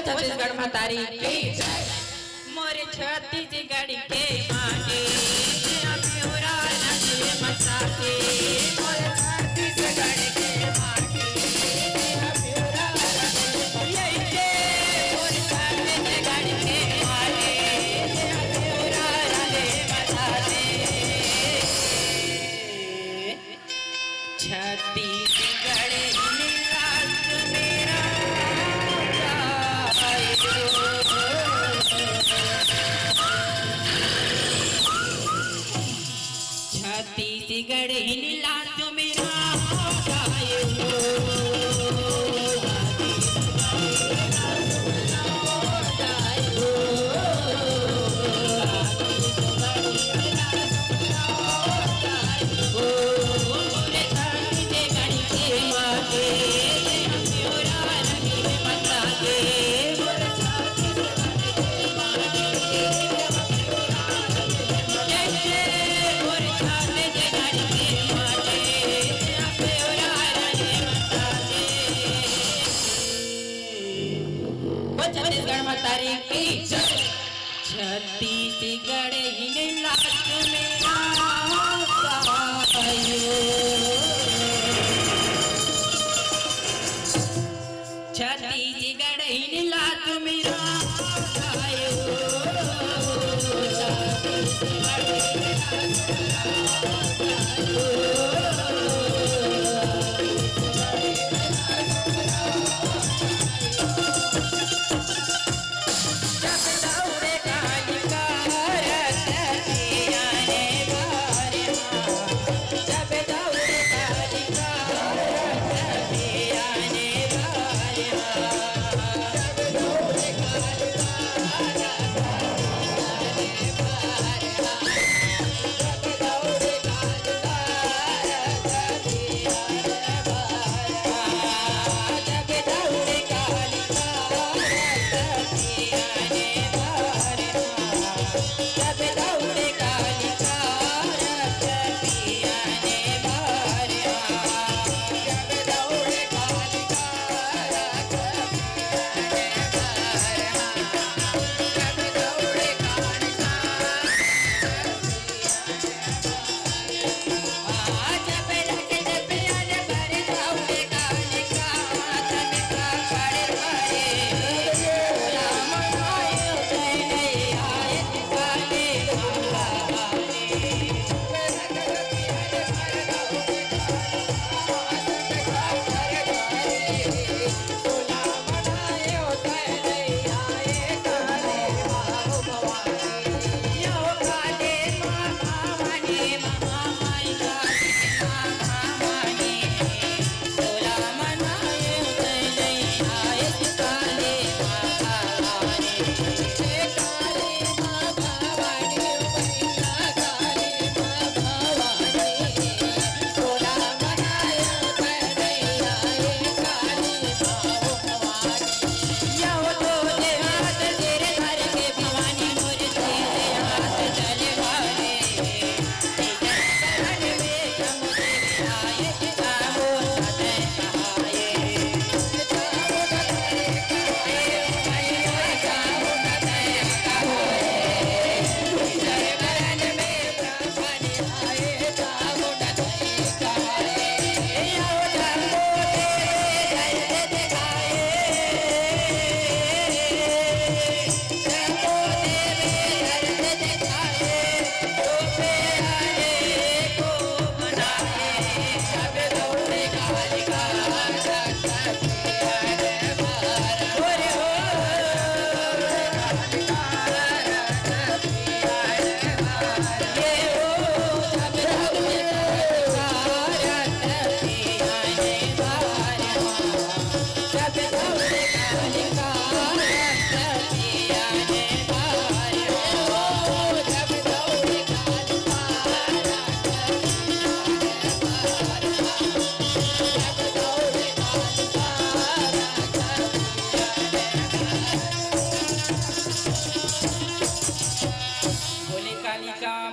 छत्तीसगढ़ में तारी मोरे छत्तीसगढ़ के माटी प्योरा नदी मसाके मोरे छत्तीसगढ़ के माटी प्योरा यही के मोरे छत्तीसगढ़ के माटी प्योरा नदी मसाके छत्तीसगढ़ छत्तीसगढ़ हिला तो मेरा छत्तीसगढ़ में तारी की छत्तीसगढ़ ही लाज मेरा छत्तीसगढ़ ही लाज मेरा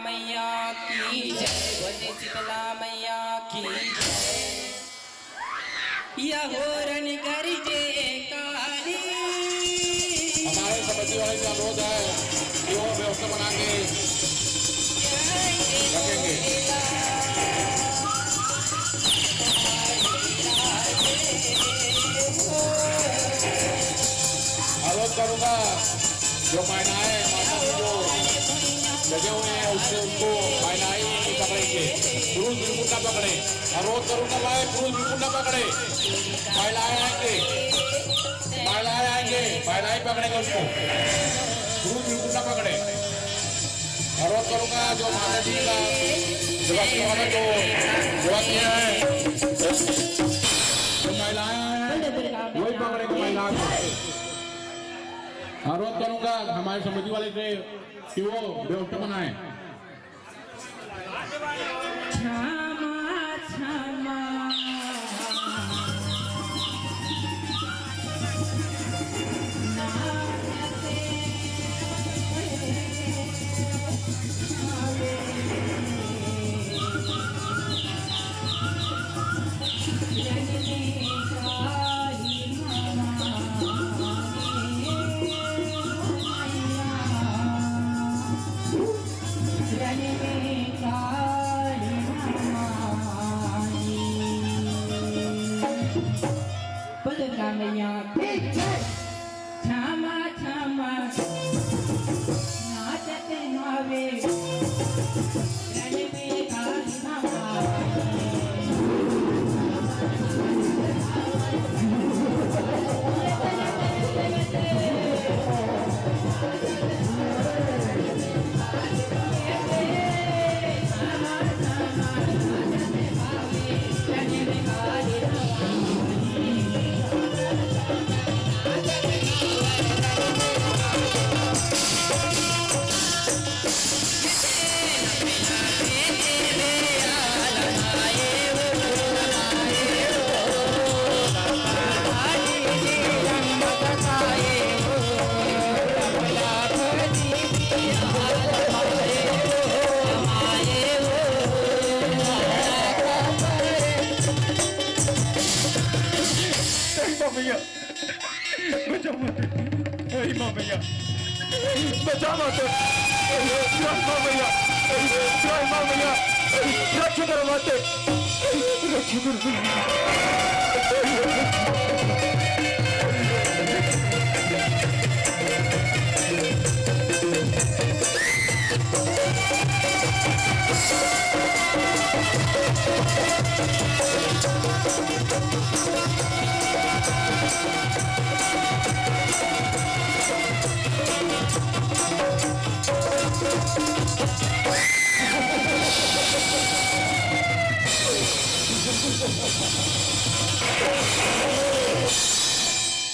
मैया की जय बोले शीतला मैया की जय या हो रण गरजे काली हमारे समिति वाले का अनुरोध है कि वो व्यवस्था बना के रखेंगे। अनुरोध करूंगा जो महिलाएं माता जी जो लगे हुए हैं उससे उनको महिलाएं नहीं पकड़ेंगे, पुरुष बिल्कुल ना पकड़े। अनुरोध करूंगा भाई पुरुष बिल्कुल ना पकड़े, महिलाएं आएंगे, महिलाएं पकड़ेंगे उसको, पुरुष बिल्कुल ना पकड़े। अनुरोध करूंगा जो माता जी का सेवा वाला जो सेवा किया है जो महिलाएं हैं वही पकड़ेंगे महिलाओं को। अनुरोध करूंगा हमारे समिति वाले से कि वो व्यवस्था बनाए। क्षमा क्षमा क्षमा क्षमा नाचते नावे रण में काली मामा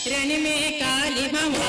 रण में काली मामा